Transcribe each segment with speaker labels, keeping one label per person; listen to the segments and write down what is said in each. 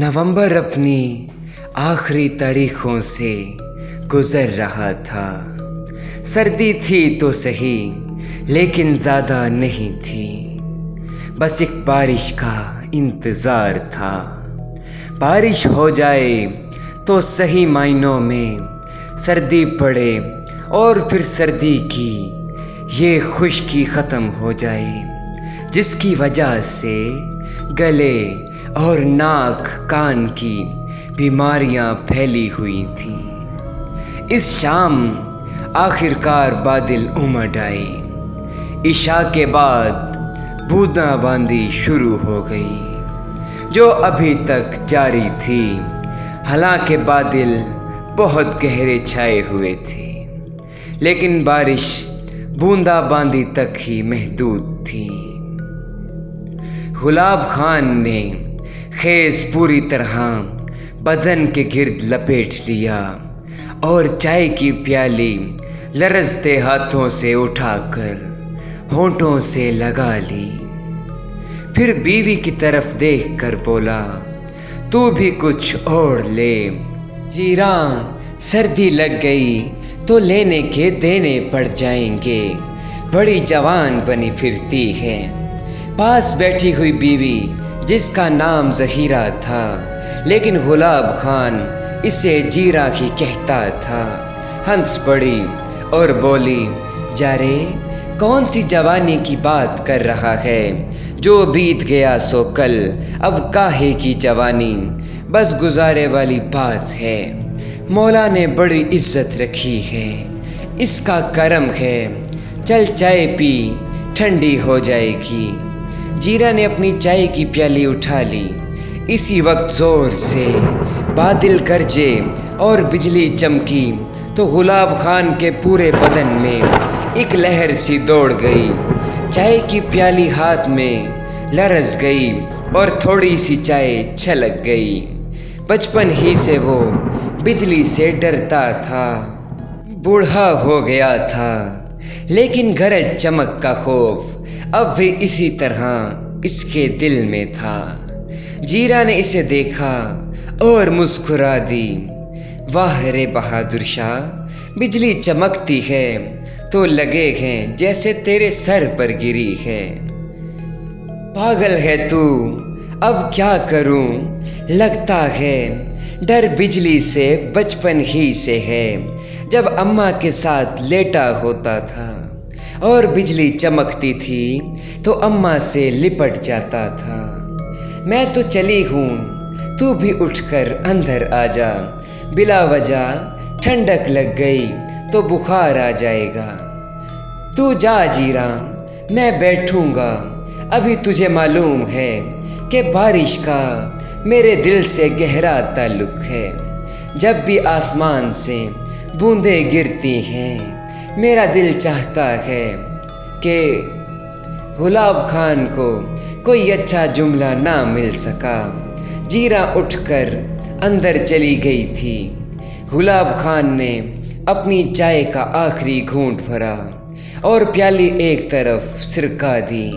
Speaker 1: नवंबर अपनी आखिरी तारीखों से गुजर रहा था। सर्दी थी तो सही, लेकिन ज़्यादा नहीं थी। बस एक बारिश का इंतज़ार था। बारिश हो जाए तो सही मायनों में सर्दी पड़े और फिर सर्दी की ये खुश्की ख़त्म हो जाए, जिसकी वजह से गले और नाक कान की बीमारियां फैली हुई थीं। इस शाम आखिरकार बादल उमड़ आए। इशा के बाद बूंदाबांदी शुरू हो गई, जो अभी तक जारी थी। हालांकि बादल बहुत गहरे छाए हुए थे, लेकिन बारिश बूंदाबांदी तक ही महदूद थी। गुलाब खान ने खेस पूरी तरह बदन के गिर्द लपेट लिया और चाय की प्याली लरजते हाथों से उठाकर होंठों से लगा ली। फिर बीवी की तरफ देखकर बोला, तू भी कुछ ओढ़ ले। जीरा, सर्दी लग गई तो लेने के देने पड़ जाएंगे। बड़ी जवान बनी फिरती है। पास बैठी हुई बीवी, जिसका नाम ज़हीरा था, लेकिन गुलाब खान इसे जीरा ही कहता था, हंस पड़ी और बोली, जा रे, कौन सी जवानी की बात कर रहा है? जो बीत गया सो कल, अब काहे की जवानी, बस गुजारे वाली बात है। मौला ने बड़ी इज्जत रखी है, इसका करम है। चल चाय पी, ठंडी हो जाएगी। जीरा ने अपनी चाय की प्याली उठा ली। इसी वक्त जोर से बादल गरजे और बिजली चमकी तो गुलाब खान के पूरे बदन में एक लहर सी दौड़ गई। चाय की प्याली हाथ में लरस गई और थोड़ी सी चाय छलक गई। बचपन ही से वो बिजली से डरता था। बूढ़ा हो गया था, लेकिन गरज चमक का खौफ अब भी इसी तरह इसके दिल में था। जीरा ने इसे देखा और मुस्कुरा दी। वाह रे बहादुर शाह, बिजली चमकती है तो लगे हैं जैसे तेरे सर पर गिरी है। पागल है तू, अब क्या करूं? लगता है डर बिजली से बचपन ही से है। जब अम्मा के साथ लेटा होता था और बिजली चमकती थी तो अम्मा से लिपट जाता था। मैं तो चली हूँ, तू भी उठकर अंदर आ जा। बिला वजह ठंडक लग गई तो बुखार आ जाएगा। तू जा जीरा, मैं बैठूंगा। अभी तुझे मालूम है कि बारिश का मेरे दिल से गहरा ताल्लुक है। जब भी आसमान से बूंदें गिरती हैं, मेरा दिल चाहता है कि गुलाब खान को कोई अच्छा जुमला ना मिल सका। जीरा उठकर अंदर चली गई थी। गुलाब खान ने अपनी चाय का आखिरी घूंट भरा और प्याली एक तरफ सिरका दी।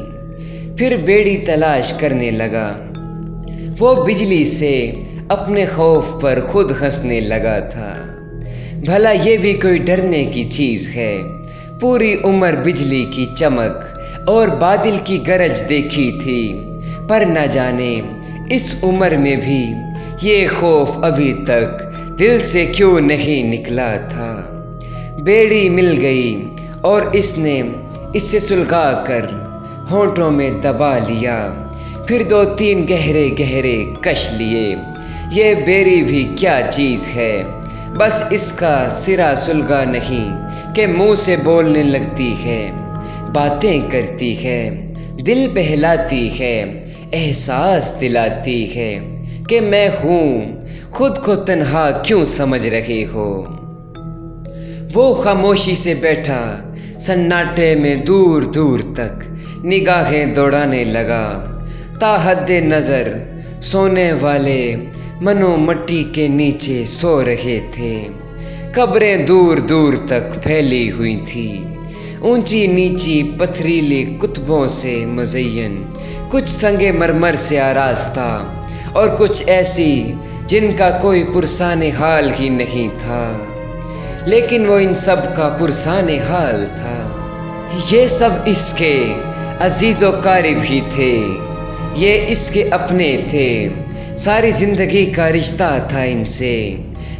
Speaker 1: फिर बेड़ी तलाश करने लगा। वो बिजली से अपने खौफ पर खुद हंसने लगा था। भला ये भी कोई डरने की चीज़ है? पूरी उम्र बिजली की चमक और बादल की गरज देखी थी, पर न जाने इस उम्र में भी ये खौफ अभी तक दिल से क्यों नहीं निकला था। बेड़ी मिल गई और इसने इसे सुलगा कर होंठों में दबा लिया। फिर 2-3 गहरे गहरे कश लिए। ये बेड़ी भी क्या चीज़ है, बस इसका सिरा सुलगा नहीं कि मुंह से बोलने लगती है, बातें करती है, दिल बहलाती है, एहसास दिलाती है कि मैं हूँ, खुद को तन्हा क्यों समझ रही हो। वो खामोशी से बैठा सन्नाटे में दूर दूर तक निगाहें दौड़ाने लगा। ताहद्दे नज़र सोने वाले मनो मट्टी के नीचे सो रहे थे। कब्रें दूर दूर तक फैली हुई थी, ऊंची नीची पथरीली कुतबों से मुज़य्यन, कुछ संगे मरमर से आरास्ता और कुछ ऐसी जिनका कोई पुरसाने हाल ही नहीं था, लेकिन वो इन सब का पुरसाने हाल था। ये सब इसके अजीज़ो कारी भी थे, ये इसके अपने थे, सारी ज़िंदगी का रिश्ता था इनसे।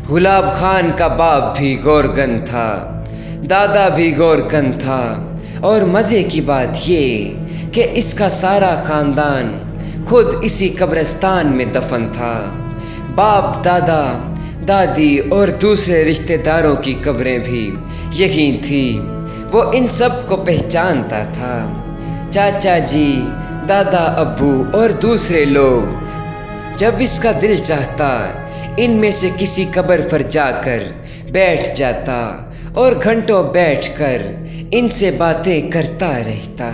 Speaker 1: गुलाब खान का बाप भी गोरगन था, दादा भी गोरगन था, और मज़े की बात ये कि इसका सारा ख़ानदान खुद इसी कब्रिस्तान में दफन था। बाप, दादा, दादी और दूसरे रिश्तेदारों की कब्रें भी यहीं थी। वो इन सब को पहचानता था। चाचा जी, दादा, अब्बू और दूसरे लोग जब इसका दिल चाहता इनमें से किसी कब्र पर जाकर बैठ जाता और घंटों बैठकर इनसे बातें करता रहता।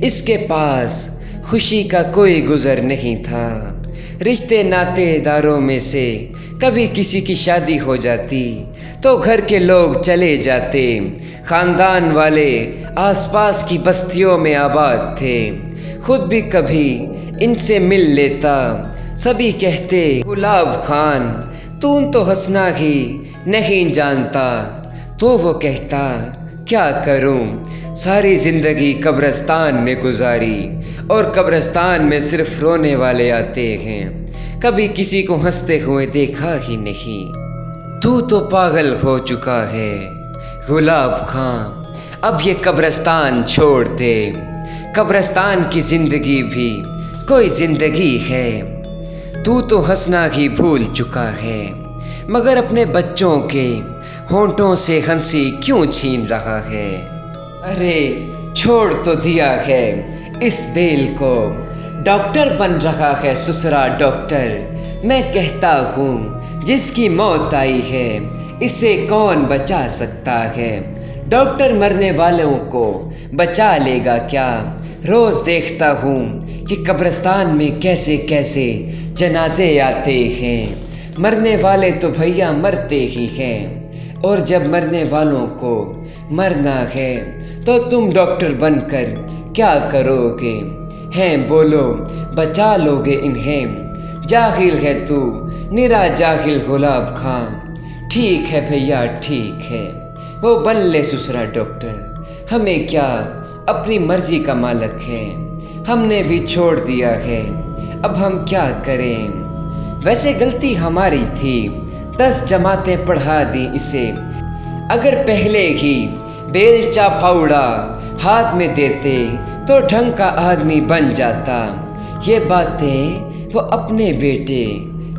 Speaker 1: इसके पास खुशी का कोई गुज़र नहीं था। रिश्ते नातेदारों में से कभी किसी की शादी हो जाती तो घर के लोग चले जाते। ख़ानदान वाले आसपास की बस्तियों में आबाद थे। खुद भी कभी इनसे मिल लेता। सभी कहते, गुलाब खान तू तो हंसना ही नहीं जानता। तो वो कहता, क्या करूं, सारी ज़िंदगी कब्रिस्तान में गुजारी और कब्रिस्तान में सिर्फ रोने वाले आते हैं, कभी किसी को हंसते हुए देखा ही नहीं। तू तो पागल हो चुका है गुलाब खान, अब ये कब्रिस्तान छोड़ दे। कब्रिस्तान की ज़िंदगी भी कोई ज़िंदगी है। तू तो हंसना ही भूल चुका है, मगर अपने बच्चों के होंठों से हंसी क्यों छीन रहा है। अरे छोड़ तो दिया है इस बेल को, डॉक्टर बन रहा है ससुरा डॉक्टर। मैं कहता हूँ जिसकी मौत आई है इसे कौन बचा सकता है। डॉक्टर मरने वालों को बचा लेगा क्या। रोज़ देखता हूँ कि कब्रिस्तान में कैसे कैसे जनाजे आते हैं। मरने वाले तो भैया मरते ही हैं, और जब मरने वालों को मरना है तो तुम डॉक्टर बनकर क्या करोगे। हैं बोलो, बचा लोगे इन्हें। जाहिल है तू, निरा जाहिल गुलाब खान। ठीक है भैया ठीक है, वो बन ले ससुरा डॉक्टर, हमें क्या, अपनी मर्जी का मालिक है। हमने भी छोड़ दिया है, अब हम क्या करें। वैसे गलती हमारी थी, 10 जमातें पढ़ा दी इसे। अगर पहले ही बेलचा फावड़ा हाथ में देते तो ढंग का आदमी बन जाता। ये बातें वो अपने बेटे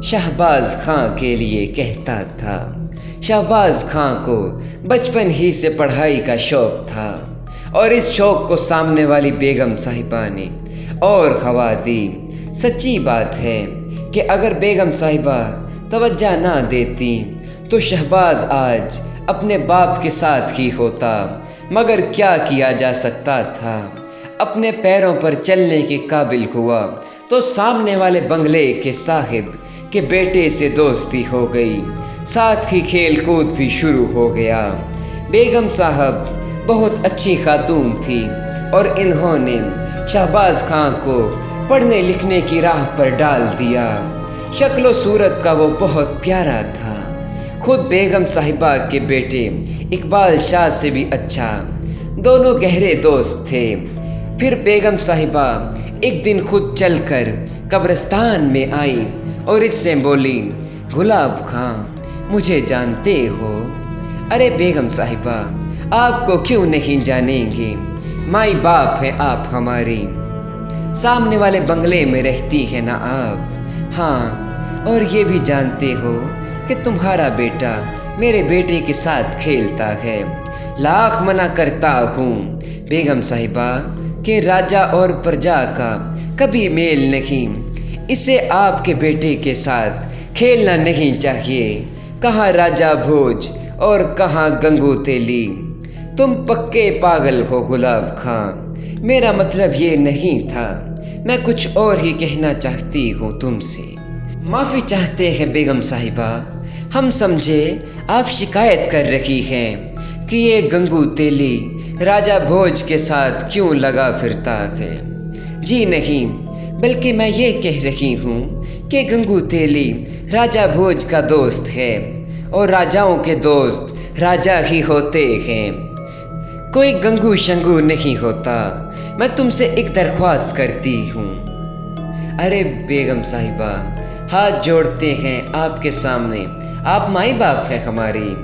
Speaker 1: शहबाज खां के लिए कहता था। शहबाज खां को बचपन ही से पढ़ाई का शौक़ था, और इस शौक़ को सामने वाली बेगम साहिबा ने और हवा दी। सच्ची बात है कि अगर बेगम साहिबा तवज्जो ना देती तो शहबाज आज अपने बाप के साथ ही होता। मगर क्या किया जा सकता था। अपने पैरों पर चलने के काबिल हुआ तो सामने वाले बंगले के साहिब के बेटे से दोस्ती हो गई, साथ ही खेल कूद भी शुरू हो गया। बेगम साहब बहुत अच्छी खातून थी और इन्होंने शहबाज खां को पढ़ने लिखने की राह पर डाल दिया। शक्ल सूरत का वो बहुत प्यारा था, खुद बेगम साहिबा के बेटे इकबाल शाह से भी अच्छा। दोनों गहरे दोस्त थे। फिर बेगम साहिबा एक दिन खुद चलकर कब्रिस्तान में आई और इससे बोली, गुलाब खां मुझे जानते हो। अरे बेगम साहिबा, आपको क्यों नहीं जानेंगे, माई बाप है आप हमारी। सामने वाले बंगले में रहती है ना आप। हाँ, और ये भी जानते हो कि तुम्हारा बेटा मेरे बेटे के साथ खेलता है। लाख मना करता हूँ बेगम साहिबा कि राजा और प्रजा का कभी मेल नहीं, इसे आपके बेटे के साथ खेलना नहीं चाहिए। कहाँ राजा भोज और कहाँ गंगू तेली। तुम पक्के पागल हो गुलाब खां, मेरा मतलब ये नहीं था, मैं कुछ और ही कहना चाहती हूँ तुमसे। माफ़ी चाहते हैं बेगम साहिबा, हम समझे आप शिकायत कर रही हैं कि ये गंगू तेली राजा भोज के साथ क्यों लगा फिरता है। जी नहीं, बल्कि मैं ये कह रही हूँ कि गंगू तेली राजा भोज का दोस्त है और राजाओं के दोस्त राजा ही होते हैं, कोई गंगू शंगू नहीं होता। मैं तुमसे एक दरख्वास्त करती हूँ। अरे बेगम साहिबा, हाथ जोड़ते हैं आपके सामने, आप माई बाप हैं हमारी।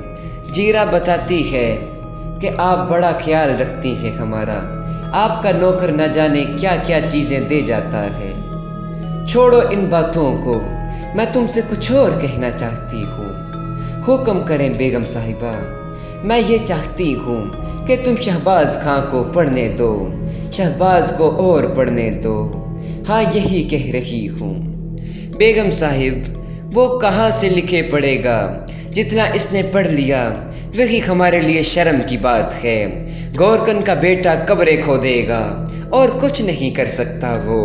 Speaker 1: जीरा बताती है कि आप बड़ा ख्याल रखती हैं हमारा, आपका नौकर न जाने क्या क्या चीज़ें दे जाता है। छोड़ो इन बातों को, मैं तुमसे कुछ और कहना चाहती हूँ। हुक्म करें बेगम साहिबा, मैं ये चाहती हूँ कि तुम शहबाज खां को पढ़ने दो, शहबाज को और पढ़ने दो। हाँ, यही कह रही हूँ। बेगम साहिब, वो कहाँ से लिखे पढ़ेगा? जितना इसने पढ़ लिया वही हमारे लिए शर्म की बात है। गौरकन का बेटा कब्रें खोदेगा और कुछ नहीं कर सकता वो।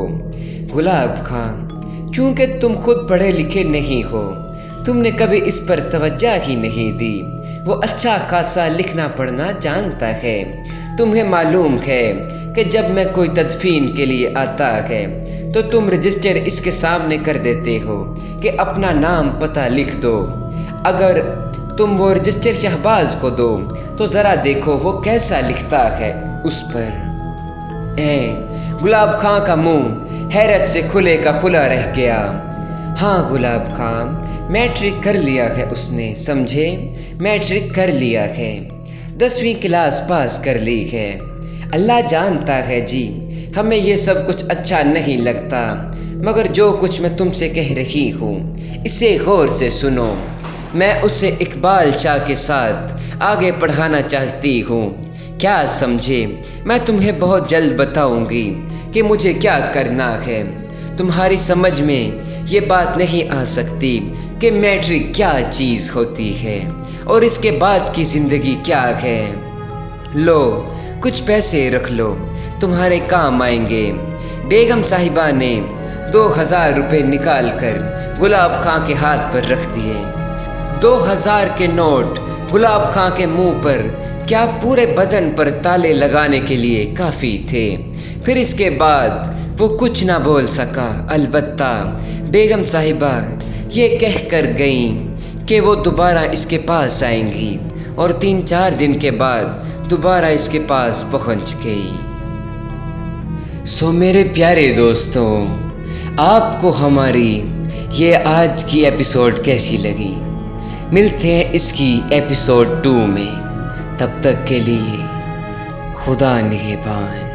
Speaker 1: गुलाब खां, चूँकि तुम खुद पढ़े लिखे नहीं हो, तुमने कभी इस पर तवज्जो ही नहीं दी। वो अच्छा खासा लिखना पढ़ना जानता है। तुम्हें मालूम है कि जब मैं कोई तदफीन के लिए आता है तो तुम रजिस्टर इसके सामने कर देते हो कि अपना नाम पता लिख दो। अगर तुम वो रजिस्टर शहबाज को दो तो ज़रा देखो वो कैसा लिखता है उस पर। गुलाब खां का मुंह हैरत से खुले का खुला रह गया। हाँ गुलाब खां, मैट्रिक कर लिया है उसने, समझे? मैट्रिक कर लिया है, 10वीं क्लास पास कर ली है। अल्लाह जानता है जी, हमें ये सब कुछ अच्छा नहीं लगता, मगर जो कुछ मैं तुमसे कह रही हूँ इसे गौर से सुनो। मैं उसे इकबाल शाह के साथ आगे पढ़ाना चाहती हूँ, क्या समझे? मैं तुम्हें बहुत जल्द बताऊँगी कि मुझे क्या करना है। तुम्हारी समझ में ये बात नहीं आ सकती कि मैट्रिक क्या चीज़ होती है और इसके बाद की ज़िंदगी क्या है। लो, कुछ पैसे रख लो, तुम्हारे काम आएंगे। बेगम साहिबा ने 2000 रुपये निकाल कर गुलाब खां के हाथ पर रख दिए। 2000 के नोट गुलाब खां के मुंह पर क्या पूरे बदन पर ताले लगाने के लिए काफ़ी थे। फिर इसके बाद वो कुछ ना बोल सका, अलबत्ता बेगम साहिबा ये कह कर गईं कि वो दोबारा इसके पास आएंगी और 3-4 दिन के बाद दोबारा इसके पास पहुंच गई। सो मेरे प्यारे दोस्तों, आपको हमारी ये आज की एपिसोड कैसी लगी? मिलते हैं इसकी एपिसोड 2 में। तब तक के लिए खुदा निगहबान।